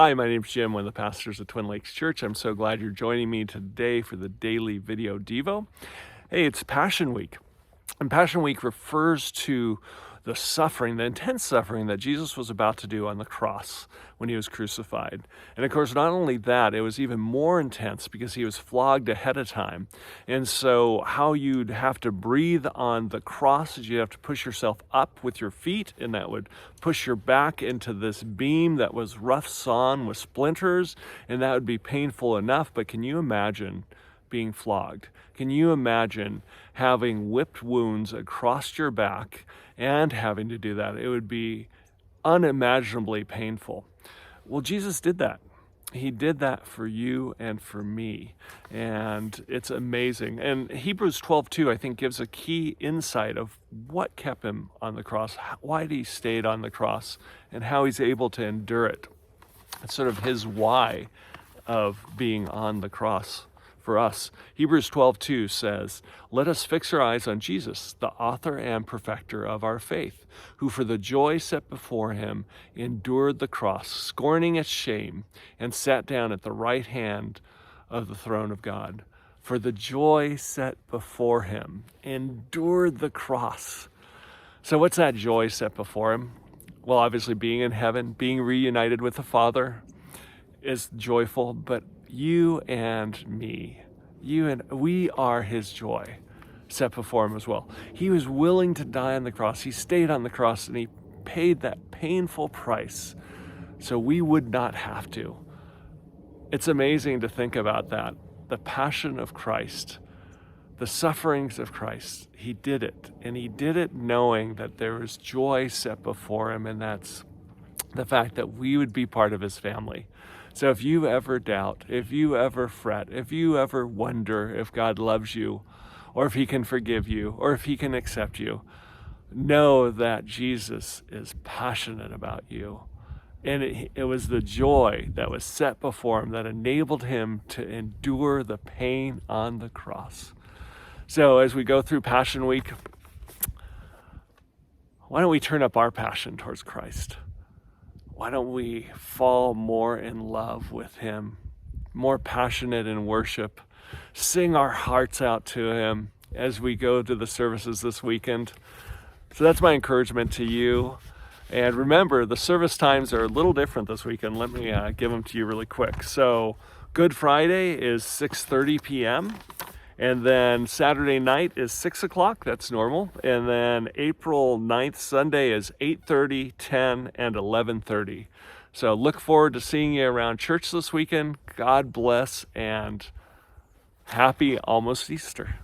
Hi, my name's Jim, one of the pastors of Twin Lakes Church. I'm so glad you're joining me today for the daily video Devo. Hey, it's Passion Week. And Passion Week refers to the suffering, the intense suffering that Jesus was about to do on the cross when he was crucified. And of course, not only that, it was even more intense because he was flogged ahead of time. And so how you'd have to breathe on the cross is you'd have to push yourself up with your feet, and that would push your back into this beam that was rough sawn with splinters, and that would be painful enough. But can you imagine being flogged? Can you imagine having whipped wounds across your back and having to do that? It would be unimaginably painful. Well, Jesus did that. He did that for you and for me, and it's amazing. And Hebrews 12:2, I think, gives a key insight of what kept him on the cross, why he stayed on the cross, and how he's able to endure it. It's sort of his why of being on the cross for us. Hebrews 12:2 says, "Let us fix our eyes on Jesus, the author and perfecter of our faith, who for the joy set before him endured the cross, scorning its shame, and sat down at the right hand of the throne of God." For the joy set before him, endured the cross. So what's that joy set before him? Well, obviously being in heaven, being reunited with the Father is joyful, but you and me, we are his joy set before him as well. He was willing to die on the cross. He stayed on the cross, and he paid that painful price so we would not have to. It's amazing to think about that. The passion of Christ, the sufferings of Christ. He did it, and he did it knowing that there was joy set before him, and that's the fact that we would be part of his family. So if you ever doubt, if you ever fret, if you ever wonder if God loves you, or if he can forgive you, or if he can accept you, know that Jesus is passionate about you. And it was the joy that was set before him that enabled him to endure the pain on the cross. So as we go through Passion Week, why don't we turn up our passion towards Christ? Why don't we fall more in love with him, more passionate in worship, sing our hearts out to him as we go to the services this weekend? So that's my encouragement to you. And remember, the service times are a little different this weekend. Let me give them to you really quick. So Good Friday is 6:30 p.m. And then Saturday night is 6 o'clock, that's normal. And then April 9th, Sunday is 8:30, 10, and 11:30. So look forward to seeing you around church this weekend. God bless, and happy almost Easter.